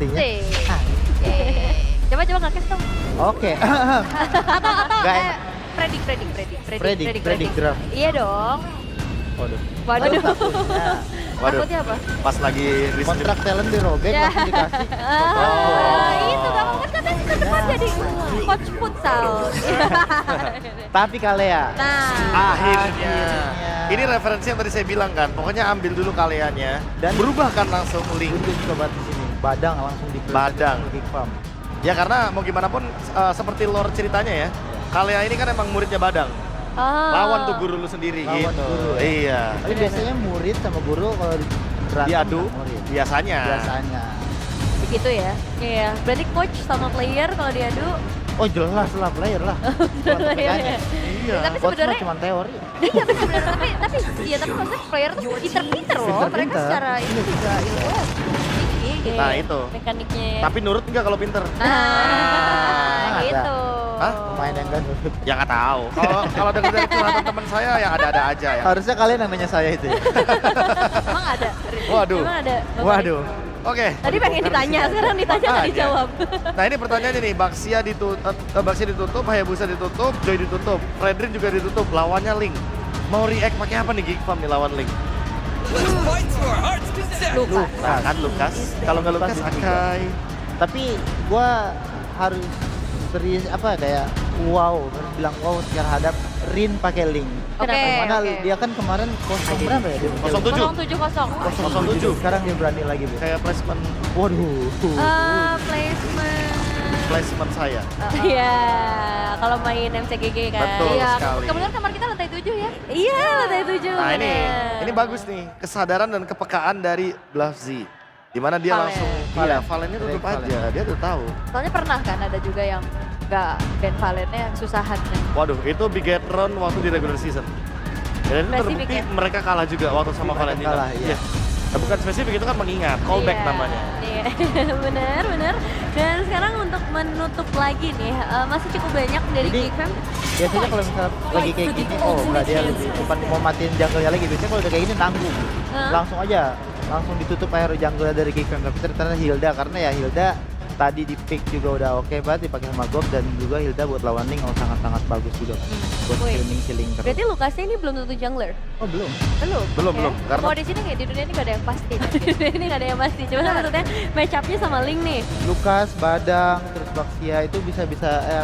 sepertinya. Coba nge-cast dong. Oke. Atau Nggak predik draft. Iya dong. Waduh. Waduh. Takutnya Waduh, Takutnya apa? pas lagi risk kontrak talent dirobek Ya. langsung dikasih. Itu gak mau kan katanya ke depan jadi coach futsal. Tapi Kalea. Nah, akhirnya. Ini referensi yang tadi saya bilang kan, pokoknya ambil dulu kaliannya dan berubah kan langsung link. Untuk coba di sini. Badang langsung di Badang. Geek Farm. Ya karena mau gimana pun seperti lore ceritanya ya. Kalea ini kan emang muridnya Badang. Lawan tuh guru lu sendiri Lawan gitu. guru. Iya. Tapi biasanya murid sama guru kalau berantem Diadu murid. biasanya. Biasanya. begitu ya. Iya. Berarti coach sama player kalau diadu. Oh jelas lah player lah. Player ya. Iya. Tapi Coach mah sebenarnya cuma teori. iya benar tapi iya tapi maksudnya player tuh pinter-pinter loh. Mereka Pinter-pinter. secara ini juga ilmu tinggi gitu. Nah, itu. Mekaniknya. Tapi nurut enggak kalau pinter? Ada. Gitu. Hah? Main yang gak nurut. Ya nggak tahu. Kalau dengar dari curhatan teman saya ya ada-ada aja ya. Harusnya kalian yang nanya saya itu ya. Emang ada? Waduh. Emang ada? Waduh. Oke. Tadi pengen ditanya, sekarang ditanya nggak Makanya. dijawab. Nah ini pertanyaannya nih, Baxia ditutup, Hayabusa ditutup, Joy ditutup, Fredrin juga ditutup, lawannya Link. Mau react pakai apa nih Geek Farm nih lawan Link? Luka. Nah kan Lukas, kalau nggak Lukas Akai. Tapi gua harus beri apa kayak wow, harus bilang wow secara hadap Rin pakai Link. Oke, Karena oke. dia kan kemarin kosong berapa ya dia? 07. 070. 07. Sekarang dia berani lagi, Bu. Kayak placement Waduh. Placement. saya. Iya, kalau main MCGG kan. Betul Iya, sekali. kebetulan kamar kita lantai 7 ya. Iya, lantai 7. Nah bener. ini bagus nih, kesadaran dan kepekaan dari Bluffzy. Dimana dia Valen. langsung, Valen. iya Valennya tutup Valen. aja, dia tuh tahu. Soalnya pernah kan ada juga yang nggak band Valennya yang susahan kan. Waduh, itu Bigetron waktu di regular season. Dan itu Spesifik terbukti ya? mereka kalah juga waktu sama Mereka Valentina. kalah, iya. Nah, bukan spesifik, itu kan mengingat, callback Iya, namanya. Iya, bener. Dan sekarang untuk menutup lagi nih, masih cukup banyak dari Jadi, Geek Fam. Biasanya kalau misal lagi kayak gini, oh enggak dia lebih bukan mau matiin jungle-nya lagi. Biasanya kalau udah kayak gini nanggung. Langsung aja, langsung ditutup air jungle dari Geek Fam. Tapi ternyata Hilda, karena ya Hilda tadi di pick juga udah oke banget dipakai sama Gob, dan juga Hilda buat lawan Link sangat-sangat bagus juga buat Wih. killing terus. Berarti Lukasnya ini belum tentu jungler. Oh belum. Belum, karena- Mau di sini kayak di dunia ini gak ada yang pasti. Di dunia ini gak ada yang pasti. Cuma maksudnya match up-nya sama Link nih. Lukas, Badang, terus Baxia itu bisa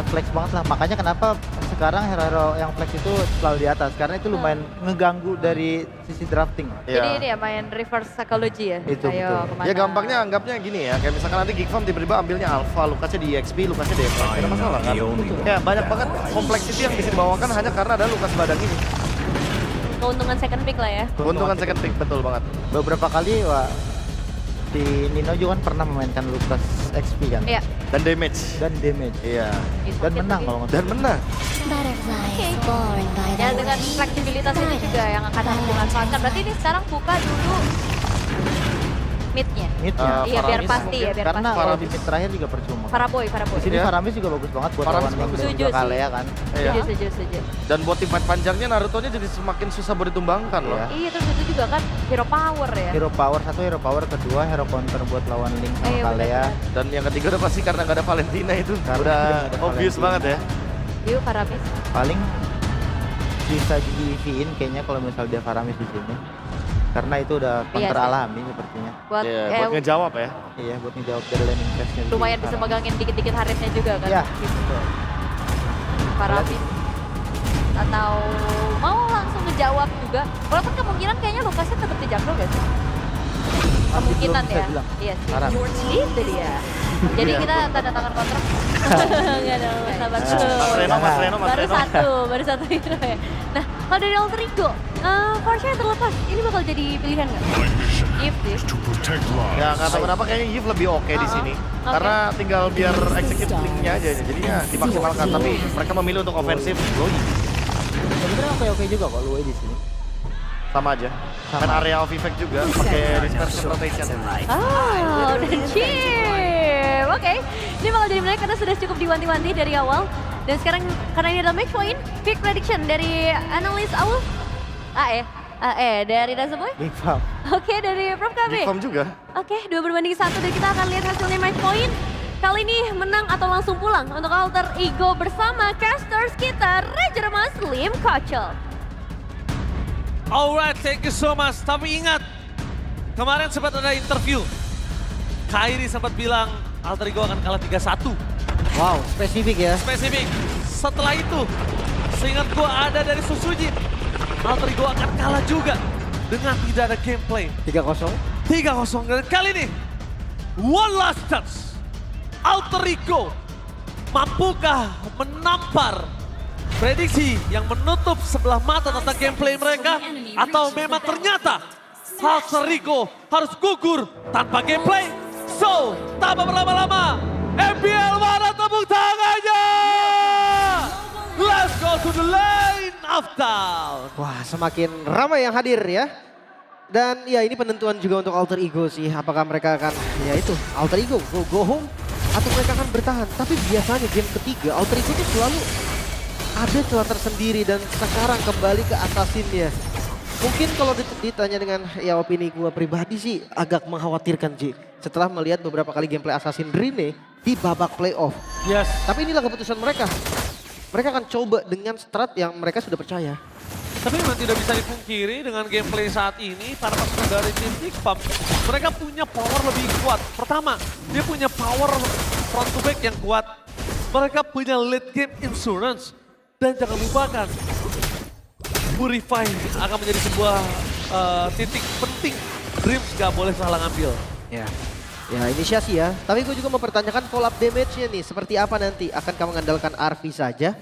flex banget lah. Makanya kenapa sekarang hero-hero yang flex itu selalu di atas, karena itu lumayan ngeganggu dari sisi drafting. Iya. Jadi ini ya main reverse psychology ya. Itu, Ayo betul. kemana? Ya gampangnya anggapnya gini ya, kayak misalkan nanti Geek Farm tiba-tiba ambilnya Alpha, Lukasnya di EXP, Lukasnya di FF, tidak masalah kan? Kayak banyak banget kompleksiti yang bisa dibawakan hanya karena ada Lukas Badang ini. Keuntungan second pick lah ya. Keuntungan second pick, betul banget. Beberapa kali si Nino juga kan pernah memainkan Lukas XP kan, Iya. Dan damage. dan damage, Iya. dan menang kalau nggak Dan menang. Ya dengan fleksibilitas itu juga yang akan dimanfaatkan. Berarti ini sekarang buka dulu mid-nya. midnya. Iya biar Faramis pasti ya, biar Karena pasti. kalau di mid terakhir juga percuma. Paraboy. Di sini Iya. Faramis juga bagus banget buat Faramis lawan Link bagus. dan Setuju juga sih. Kalea kan. Iya. Setuju. Dan buat tim fight panjangnya Naruto-nya jadi semakin susah buat ditumbangkan loh. Iya. Iya terus itu juga kan hero power ya. Hero power satu, hero power kedua, hero counter buat lawan Link sama Iya, Kalea. Dan yang ketiga udah pasti karena nggak ada Valentina itu. Karena Udah nggak ada obvious Valentina. banget ya. Yuk Paramis. Paling bisa di EV-in kayaknya kalau misal dia Faramis di sini. Karena itu udah counter sih. alami sepertinya. Buat Iya, buat ngejawab ya. Iya, buat ngejawab dari landing phase-nya. di lumayan bisa Faramis. megangin dikit-dikit haritnya juga kan. Iya, Gitu. betul. Paramis. Atau mau langsung ngejawab juga. Walaupun kemungkinan kayaknya Lukasnya tetap di jungle gak sih? Kemungkinan belum bisa ya. bilang. Iya sih. Paramis. Itu dia. Jadi kita tanda tangan kontrak. Enggak ada sahabat Nah, dulu. Mas Reno. Baru satu hero ya. Nah, kalau dari alter ego, Porsche yang terlepas, ini bakal jadi pilihan nggak? If this. Ya nggak tahu kenapa kayaknya Yves lebih oke di sini. Oke. Karena tinggal biar execute link-nya aja, jadinya dimaksimalkan. Tapi mereka memilih untuk ofensif, Loi Sebenarnya oke juga kok Luwe di sini. sama aja. Sama. Main area of effect juga, pakai dispersion rotation. Oh, udah chip. Oke, ini bakal jadi menarik karena sudah cukup diwanti-wanti dari awal. Dan sekarang karena ini adalah match point, pick prediction dari analis Aul. Dari Dazaboy? Big Farm. Oke, dari Prof Big KB. Farm juga. Oke, 2-1 dan kita akan lihat hasilnya match point. Kali ini menang atau langsung pulang untuk Alter Ego bersama casters kita Ranger Muslim Kacel. Alright, thank you so much. Tapi ingat, kemarin sempat ada interview. Kairi sempat bilang Alter Ego akan kalah 3-1. Wow, spesifik ya. Spesifik. Setelah itu, seingat gua ada dari Susujin. Alter Ego akan kalah juga dengan tidak ada gameplay. 3-0. 3-0 dan kali ini, one last touch. Alter Ego mampukah menampar prediksi yang menutup sebelah mata tentang gameplay mereka? Atau memang ternyata Alter Ego harus gugur tanpa gameplay? So, tanpa berlama-lama, MPL mana tepuk tangannya? Let's go to the lane of down. Wah, semakin ramai yang hadir ya. Dan ya ini penentuan juga untuk Alter Ego sih. Apakah mereka akan, ya itu, Alter Ego go home atau mereka akan bertahan. Tapi biasanya game ketiga Alter Ego tuh selalu ada celah tersendiri dan sekarang kembali ke Assassin-nya. Mungkin kalau ditanya dengan ya opini gue pribadi sih agak mengkhawatirkan Ji. Setelah melihat beberapa kali gameplay Assassin Rene di babak playoff. Yes. Tapi inilah keputusan mereka. Mereka akan coba dengan strat yang mereka sudah percaya. Tapi memang tidak bisa dipungkiri dengan gameplay saat ini para pasukan dari tim Big Farm, mereka punya power lebih kuat. Pertama, dia punya power front to back yang kuat. Mereka punya late game insurance. Dan jangan lupakan, Purify akan menjadi sebuah titik penting. Dreams gak boleh salah ngambil. Ya, inisiasi ya. Tapi gue juga mempertanyakan follow up damage-nya nih. Seperti apa nanti? Akankah mengandalkan RV saja?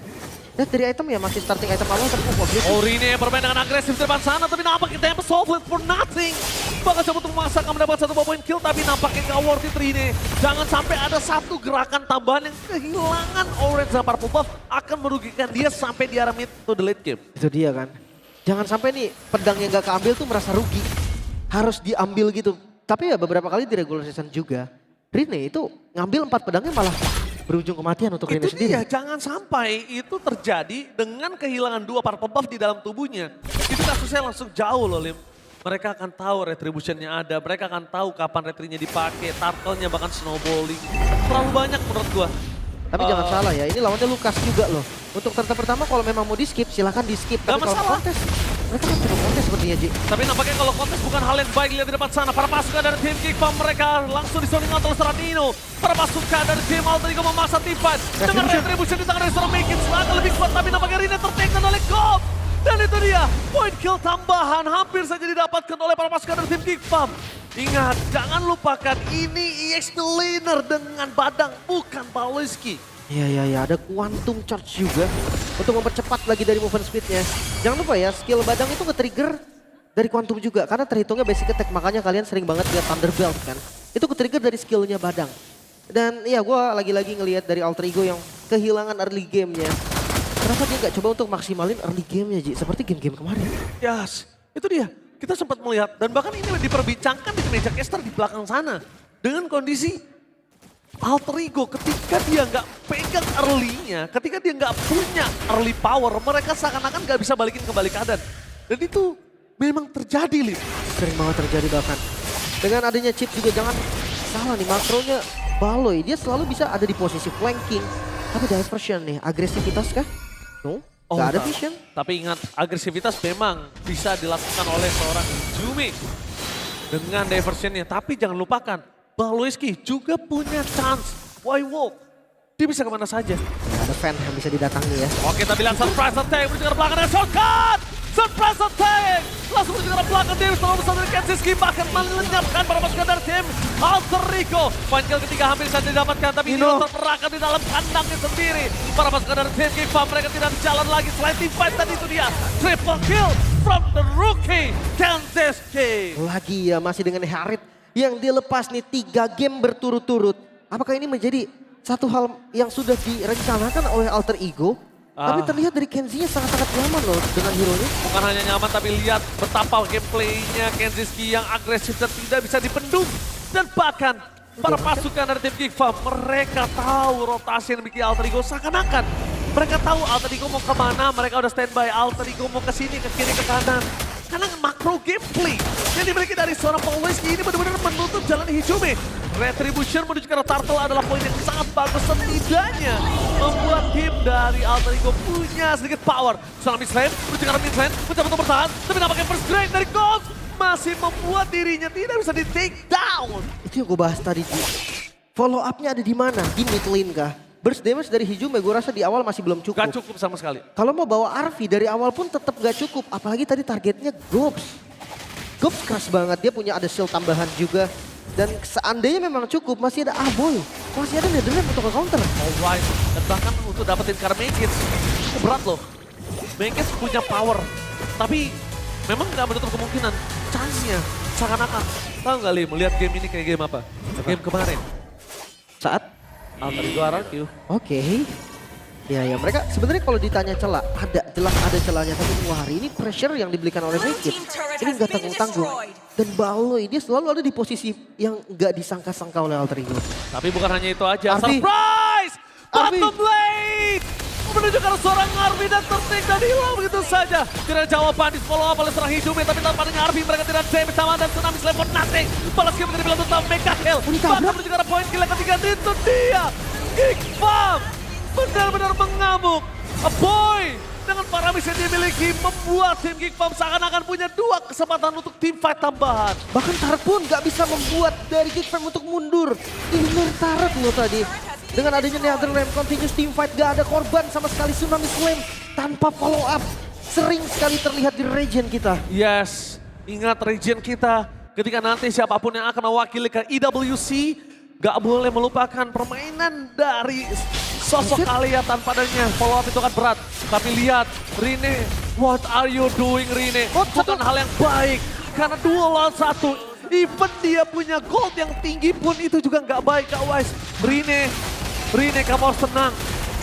Dan dari item ya masih starting item awal terpukul. Rene bermain dengan agresif di depan sana, tapi nampak kita yang solve for nothing. Bahkan coba untuk memaksakan mendapatkan 1 poin kill, tapi nampaknya gak worth it Rene. Jangan sampai ada satu gerakan tambahan yang kehilangan orange dan purple buff akan merugikan dia sampai di arah mid to the late game. Itu dia kan. Jangan sampai nih pedang yang gak keambil tuh merasa rugi. Harus diambil gitu. Tapi ya beberapa kali di regular season juga. Rene itu ngambil 4 pedangnya malah berujung kematian untuk Rene Itu sendiri. dia, jangan sampai itu terjadi dengan kehilangan 2 purple buff di dalam tubuhnya. Itu kasusnya langsung jauh loh Lim. Mereka akan tahu retributionnya ada, mereka akan tahu kapan retrinya dipakai, turtle-nya bahkan snowballing. Terlalu banyak menurut gua. Tapi jangan salah ya, ini lawannya Lukas juga loh. Untuk turtle pertama kalau memang mau di skip silahkan di skip. Gak Tapi kalau masalah. kontes, mereka kan cukup kontes sepertinya Ji. Tapi nampaknya kalau kontes bukan hal yang baik, lihat di depan sana. Para pasukan dari tim Big Farm mereka langsung disoling oleh Seradino. Para pasukan dari tim Alter Ego memaksa tim fight. Dengan retribution di tangan dari seorang Makin serangan lebih kuat. Tapi nampaknya Rene tertekan oleh Gob. Dan itu dia, point kill tambahan hampir saja didapatkan oleh para pasukan dari tim Big Farm. Ingat, jangan lupakan ini EX the laner dengan Badang, bukan Baloyski. Iya, ada quantum charge juga untuk mempercepat lagi dari movement speednya. Jangan lupa ya, skill Badang itu ke-trigger dari quantum juga. Karena terhitungnya basic attack, makanya kalian sering banget lihat Thunderbelt kan. Itu ke-trigger dari skillnya Badang. Dan ya gue lagi-lagi ngelihat dari Alter Ego yang kehilangan early gamenya. Kenapa dia nggak coba untuk maksimalin early gamenya Ji, seperti game-game kemarin. Yes, itu dia. Kita sempat melihat dan bahkan ini diperbincangkan di meja caster di belakang sana. Dengan kondisi Alter Ego ketika dia nggak pegang early-nya, ketika dia nggak punya early power, mereka seakan-akan nggak bisa balikin kembali keadaan. Dan itu memang terjadi, Lip. Sering banget terjadi bahkan. Dengan adanya chip juga jangan salah nih, makronya Baloy. Dia selalu bisa ada di posisi flanking. Tapi diversion nih, agresivitas kah? No, nggak ada vision. Tapi ingat, agresivitas memang bisa dilakukan oleh seorang Jumi dengan diversionnya. Tapi jangan lupakan, Baloyski juga punya chance. Why walk? Dia bisa kemana saja. Ya, ada fan yang bisa didatangi ya. Oke, kita bilang surprise attack, menuju ke belakang dan shotgun! Surprise attack! Langsung menuju ke belakang, Davis terlalu besar dari Kensiski, bahkan melenyapkan para pasukan dari tim Alter Ego. Point kill ketiga hampir saja didapatkan, tapi ini terperangkap di dalam kandangnya sendiri. Para pasukan dari tim Big Farm, mereka tidak jalan lagi selain team fight tadi itu dia. Triple kill from the rookie, Kensiski. Lagi ya, masih dengan Harit yang dilepas nih 3 game berturut-turut. Apakah ini menjadi satu hal yang sudah direncanakan oleh Alter Ego? Tapi terlihat dari Kenzie-nya sangat-sangat nyaman loh dengan hero-nya. Bukan hanya nyaman, tapi lihat betapa gameplaynya Kenziski yang agresif dan tidak bisa dipendung. Dan bahkan para pasukan dari tim Big Farm, mereka tahu rotasi yang dimiliki Alter Ego seakan-akan. Mereka tahu Alter Ego mau kemana, mereka udah standby. Alter Ego mau ke sini, ke kiri, ke kanan. Karena makro gameplay yang dimiliki dari seorang Pawliski ini benar-benar menutup jalan Hijome. Retribution menuju ke arah Turtle adalah poin yang sangat bagus, setidaknya membuat tim dari Alter Ego punya sedikit power. Tsunami Slam menuju ke arah mid lane, mencoba untuk bertahan, tapi nampaknya first grade dari Gold masih membuat dirinya tidak bisa di take down. Itu yang gue bahas tadi, Ji. Follow up-nya ada di mana? Di mid lane kah? Burst damage dari Hijome gue rasa di awal masih belum cukup. Gak cukup sama sekali. Kalau mau bawa Arvi dari awal pun tetap gak cukup. Apalagi tadi targetnya Gobs. Gobs keras banget, dia punya ada shield tambahan juga. Dan seandainya memang cukup, masih ada Aboy. Masih ada Netherlands untuk ke counter. Alright, dan bahkan untuk dapetin Karmekis, itu berat loh. Mekis punya power, tapi memang gak menutup kemungkinan. Chance-nya seakan-akan. Tahu gak Lim, melihat game ini kayak game apa? Game kemarin. Saat? Alter Ego RRQ. Oke. Ya mereka sebenarnya kalau ditanya celah, jelas ada celahnya. Tapi wah hari ini pressure yang diberikan oleh Mekis, ini nggak tanggung-tanggung. Dan Baloy, dia selalu ada di posisi yang nggak disangka-sangka oleh Alter Ego. Tapi bukan hanya itu aja, Arvi. surprise! Arvi. Bottom lane! Menunjukkan seorang Arvi dan tertik dan hilang begitu saja. Tidak ada jawaban di follow up oleh seorang Hijome, tapi tanpa dengan Arvi mereka tidak damage sama dan Tsunami Slam for nothing. Balas game menjadi bilang utama Mega Hell. Bahkan menuju ke arah poin kill yang ketiga, itu dia. Geek Farm benar-benar mengamuk. A boy dengan para misi yang dimiliki membuat tim Geek Farm seakan-akan punya 2 kesempatan untuk team fight tambahan. Bahkan Tarek pun nggak bisa membuat dari Geek Fam untuk mundur. Ini Tarek loh tadi. Dengan adanya Netherlands continuous team fight, gak ada korban sama sekali. Tsunami Slam tanpa follow up. Sering sekali terlihat di region kita. Yes, ingat region kita ketika nanti siapapun yang akan mewakili ke EWC gak boleh melupakan permainan dari sosok Alia tanpa adanya follow up itu akan berat. Tapi lihat Rine, what are you doing Rine? Bukan hal yang baik karena 2 lawan 1. Even dia punya gold yang tinggi pun itu juga gak baik Kak Wise. Rine kamu harus tenang.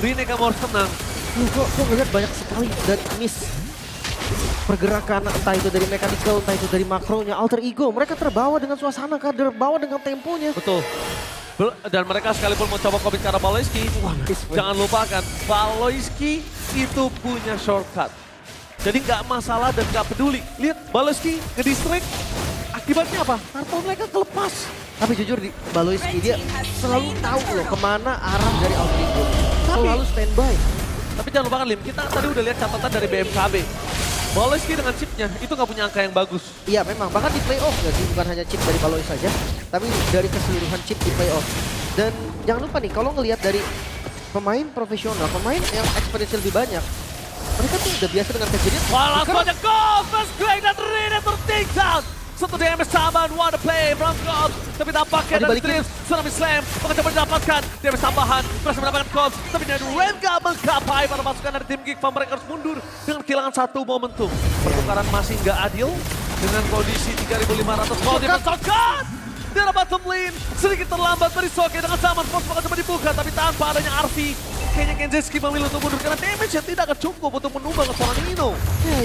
Rine kamu harus tenang. Kok ngeliat banyak sekali dan miss pergerakan, entah itu dari mechanical, entah itu dari makronya. Alter Ego, mereka terbawa dengan suasana, terbawa dengan temponya. Betul. Dan mereka sekalipun mencoba commit ke arah Baloyski, jangan lupakan Baloyski itu punya shortcut. Jadi nggak masalah dan nggak peduli. Lihat Baloyski nge-distract, akibatnya apa? Turtle mereka kelepas. Tapi jujur di Baloyski dia selalu tahu loh kemana arah dari Alter Ego. Selalu standby. Tapi jangan lupakan Lim, kita tadi udah lihat catatan dari BMKB. Baloyski dengan chipnya itu nggak punya angka yang bagus. Iya memang, bahkan di playoff nggak sih, bukan hanya chip dari Baloy saja, tapi dari keseluruhan chip di playoff. Dan jangan lupa nih, kalau ngelihat dari pemain profesional, pemain yang experience lebih banyak, mereka tuh udah biasa dengan kejadian. Wah langsung aja goal, first grade dan Rine ter-take down. Satu damage tambahan, what a play from God. Tapi tampaknya dari Streams, Tsunami Slam mencoba didapatkan. Damage tambahan, berhasil mendapatkan Cops. Tapi dari Ren gak menggapai para masukan dari tim Geek Farm. Mereka harus mundur dengan kehilangan 1 momentum. Pertukaran masih nggak adil dengan kondisi 3.500 gold. Dia shotgun! Di arah bottom lane, sedikit terlambat dari Soke dengan zaman Force bakal coba dibuka. Tapi tanpa adanya Arvi, kayaknya Kenzeski memilih untuk mundur karena damage yang tidak akan cukup untuk menumbang seorang Nino.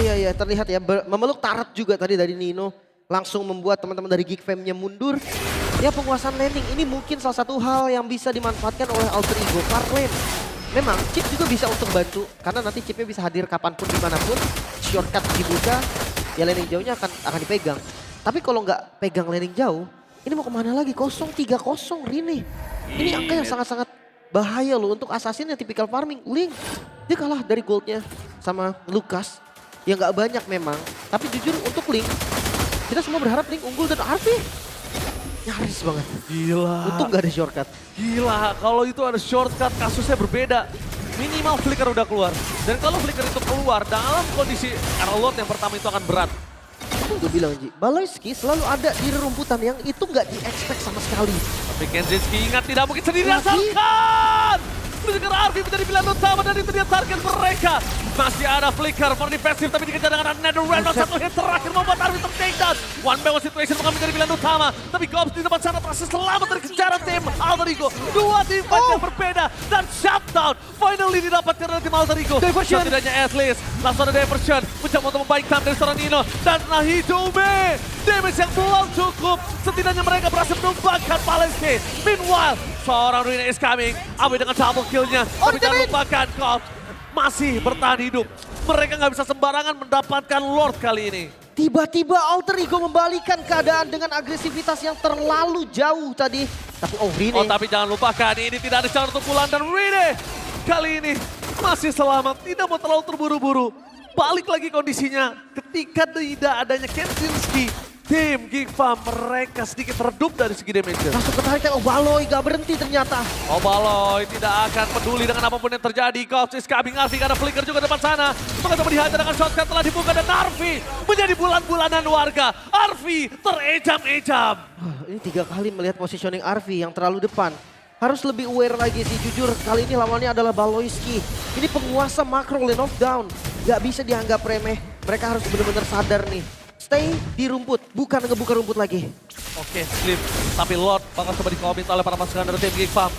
Iya, terlihat ya, memeluk Tarek juga tadi dari Nino. Langsung membuat teman-teman dari Geek Fam-nya mundur. Ya penguasaan landing ini mungkin salah satu hal yang bisa dimanfaatkan oleh Alter Ego. Far lane. Memang chip juga bisa untuk bantu. Karena nanti chipnya bisa hadir kapanpun dimanapun. Shortcut dibuka, ya landing jauhnya akan dipegang. Tapi kalau nggak pegang landing jauh, ini mau kemana lagi? 0-3-0 Rine. Ini angka yang sangat-sangat bahaya loh untuk assassin yang tipikal farming. Link, dia kalah dari goldnya sama Lucas. Ya nggak banyak memang. Tapi jujur untuk Link, kita semua berharap Link unggul dan Arvi nyaris banget. Gila. Untung gak ada shortcut. Gila, kalau itu ada shortcut kasusnya berbeda. Minimal flicker udah keluar. Dan kalau flicker itu keluar dalam kondisi arrow load yang pertama itu akan berat. Aku udah bilang Ji, Baloyski selalu ada di rerumputan yang itu gak di-expect sama sekali. Tapi Kenzeski ingat tidak mungkin sendiri Lagi. asalkan. Menunjukkan Arvi menjadi pilihan utama dan itu dia target mereka. Masih ada flicker for defensive tapi dikejar dengan Netherlands. Satu hit terakhir membuat Arvi ter-take down. One by one situation bukan menjadi pilihan utama. Tapi Gobs di depan sana berhasil selamat dari kejaran tim Alter Ego. 2 tim fight yang berbeda dan shutdown. Finally didapatkan oleh tim Alter Ego. Diversion. Setidaknya at least langsung ada diversion. Mencoba untuk membaik time dari seorang Nino. Dan Hijome. Damage yang belum cukup. Setidaknya mereka berhasil menumbangkan Palestine. Meanwhile, seorang Rina is coming. Abe dengan double kill-nya. Tapi jangan lupakan Cops masih bertahan hidup. Mereka nggak bisa sembarangan mendapatkan Lord kali ini. Tiba-tiba Alter Ego membalikan keadaan dengan agresivitas yang terlalu jauh tadi. Tapi Rine. Oh tapi jangan lupakan ini tidak ada cara untuk pulang dan Rine kali ini masih selamat. Tidak mau terlalu terburu-buru. Balik lagi kondisinya ketika tidak adanya Kensinski. Tim Geek Farm mereka sedikit redup dari segi damage. Langsung ketarik Baloy gak berhenti ternyata. Baloy tidak akan peduli dengan apapun yang terjadi. Cops is coming, Arfi karena flicker juga depan sana. Mencoba dihajar dengan shotgun telah dibuka dan Arfi menjadi bulan-bulanan warga. Arfi terejam-ejam. Ini 3 kali melihat positioning Arfi yang terlalu depan. Harus lebih aware lagi sih, jujur kali ini lawannya adalah Baloyski. Ini penguasa makro lane of down. Gak bisa dianggap remeh, mereka harus benar-benar sadar nih. Stay di rumput, bukan ngebuka rumput lagi. Oke, Slim. Tapi Lord bakal coba di-commit oleh para pasukan dari tim Geek Farm.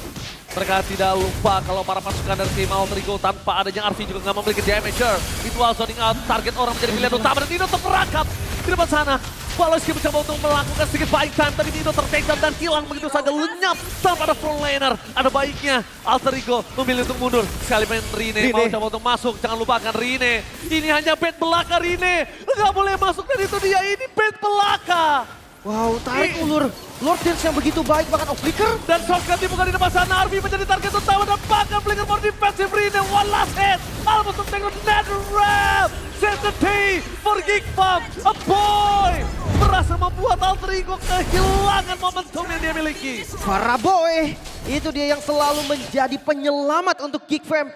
Mereka tidak lupa kalau para pasukan dari tim Alter Ego tanpa adanya Arfi juga nggak memiliki damager. Itu zoning out, target orang menjadi pilihan utama dan Nino terperangkap di depan sana. Baloyski mencoba untuk melakukan sedikit buying time, tapi Nino tertakedown dan hilang begitu saja lenyap tanpa ada front laner. Ada baiknya Alter Ego memilih untuk mundur. Sekali main Rine mau coba untuk masuk, jangan lupakan Rine. Ini hanya bait belaka Rine, nggak boleh masuk dan itu dia, ini bait belaka. Wow, tarik ulur. Lord Dance yang begitu baik, bahkan Flicker. Dan shotgun dibuka di depan sana, Arfi menjadi target utama dan bahkan Flicker for defensive Rine. One last hit, almost to take on another round. Set the day for Geek Farm, a boy. Berhasil membuat Alter Ego kehilangan momentum yang dia miliki. Para boy, itu dia yang selalu menjadi penyelamat untuk Geek Fam.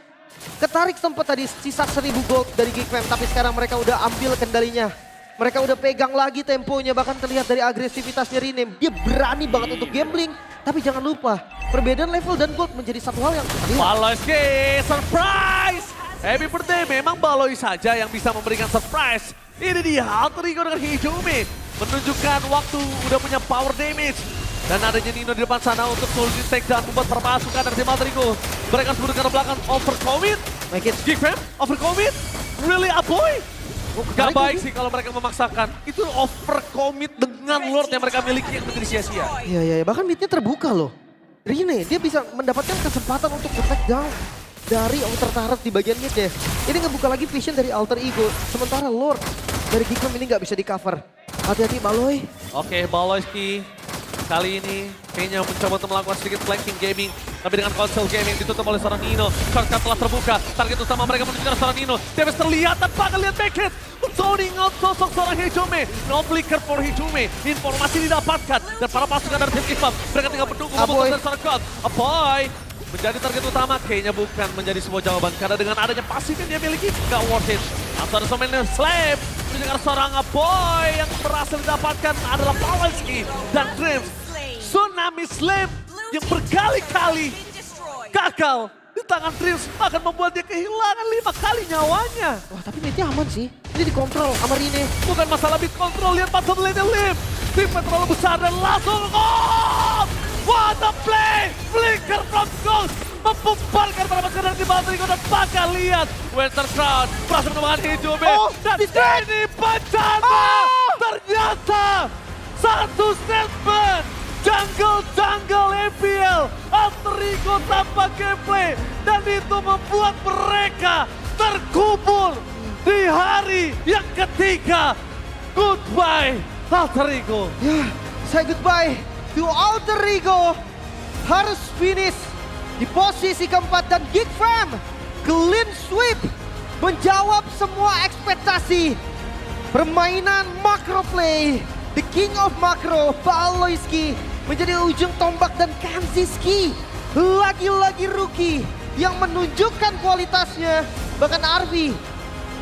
Ketarik sempat tadi sisa 1000 gold dari Geek Fam, tapi sekarang mereka udah ambil kendalinya. Mereka udah pegang lagi temponya, bahkan terlihat dari agresivitasnya Rine. Dia berani banget untuk gambling, tapi jangan lupa perbedaan level dan gold menjadi satu hal yang terlihat. Baloyski, surprise! Happy birthday, memang Baloy saja yang bisa memberikan surprise. Ini dia Alter Ego dengan Hijumi menunjukkan waktu udah punya power damage. Dan adanya Nino di depan sana untuk solusi takedown membuat perpasukan dari tim Alter Ego. Mereka sebut ke belakang overcommit. Make it. Geek Fam, overcommit? Really a boy? Gak Tarik baik lagi. sih kalau mereka memaksakan. Itu overcommit dengan Lord yang mereka miliki yang menjadi sia-sia. Iya, bahkan midnya terbuka loh. Rine, dia bisa mendapatkan kesempatan untuk nge-take down dari outer turret di bagian mid ya. Ini ngebuka lagi vision dari Alter Ego. Sementara Lord dari Geek Fam ini nggak bisa di cover. Hati-hati Baloy. Oke, Baloyski kali ini kayaknya mencoba untuk melakukan sedikit flanking gaming. Tapi dengan konsol gaming ditutup oleh seorang Nino. Shortcut telah terbuka. Target utama mereka menuju ke seorang Nino. Davis terlihat tanpa akan lihat backend. Zoning out sosok seorang Hijome. No flicker for Hijome. Informasi didapatkan. Dan para pasukan dari tim Geek Farm mereka tinggal menunggu keputusan dari seorang God. Aboy menjadi target utama. Kayaknya bukan menjadi sebuah jawaban. Karena dengan adanya pasif yang dia miliki gak worth it. Atau ada seorang Slave. Menunjukkan seorang Aboy yang berhasil didapatkan adalah Baloyski dan Dreams. Tsunami Slave yang berkali-kali gagal di tangan Dreams akan membuat dia kehilangan 5 kali nyawanya. Wah, tapi midnya aman sih. Ini dikontrol sama Rine. Bukan masalah beat control, lihat pasal lane Lim. Timnya terlalu besar dan langsung off. What a play! Flicker from Ghost membubarkan para pasukan dari tim Alter Ego dan bakal lihat Winter Crown berhasil menemukan Hijome. Dan ini bencana! Ternyata satu statement jungle MPL Alter Ego tanpa gameplay dan itu membuat mereka terkubur di hari yang ketiga. Goodbye Alter Ego. Ya, say goodbye to Alter Ego. Harus finish di posisi keempat dan Geek Fam clean sweep menjawab semua ekspektasi. Permainan macro play, the king of macro, Baloyski menjadi ujung tombak dan Kanziski lagi-lagi rookie yang menunjukkan kualitasnya. Bahkan Arvi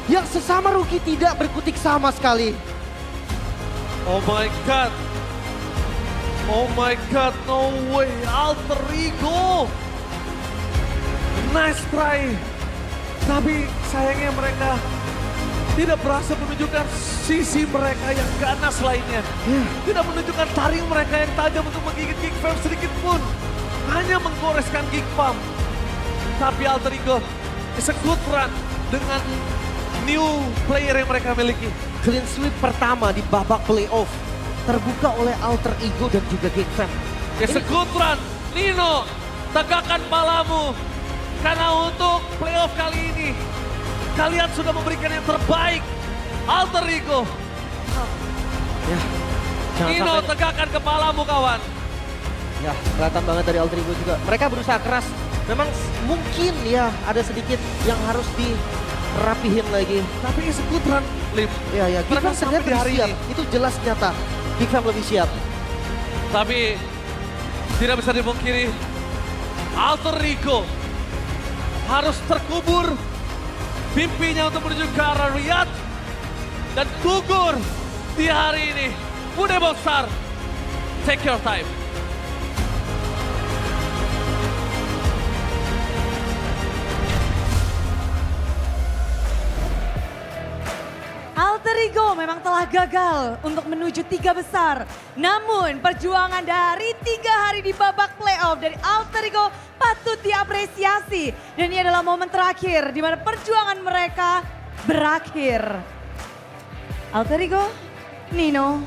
yang sesama rookie tidak berkutik sama sekali. Oh my god. Oh my god, no way. Alter Ego. Nice try. Tapi sayangnya mereka tidak berhasil menunjukkan sisi mereka yang ganas lainnya. Tidak menunjukkan taring mereka yang tajam untuk menggigit Geek Fam sedikit pun. Hanya menggoreskan Geek Fam. Tapi Alter Ego is a good run dengan new player yang mereka miliki. Clean sweep pertama di babak playoff terbuka oleh Alter Ego dan juga Geek Fam. It's a good run. Nino, tegakkan palamu. Karena untuk playoff kali ini, kalian sudah memberikan yang terbaik. Alter Ego, Ya, jangan Nino, sampai. tegakkan kepalamu kawan. Ya, kelihatan banget dari Alter Ego juga. Mereka berusaha keras. Memang mungkin ya ada sedikit yang harus dirapihin lagi. Tapi eksekutan, Lim. Ya, ya. Mereka Gifam sampai terlihat di hari lebih siap. ini. Itu jelas nyata. Gifam lebih siap. Tapi tidak bisa dipungkiri, Alter Ego harus terkubur mimpinya untuk menuju ke arah Riyadh dan gugur di hari ini. Bude Boxer, take your time. Alter Ego memang telah gagal untuk menuju 3 besar. Namun perjuangan dari 3 hari di babak playoff dari Alter Ego patut diapresiasi. Dan ini adalah momen terakhir di mana perjuangan mereka berakhir. Alter Ego, Nino.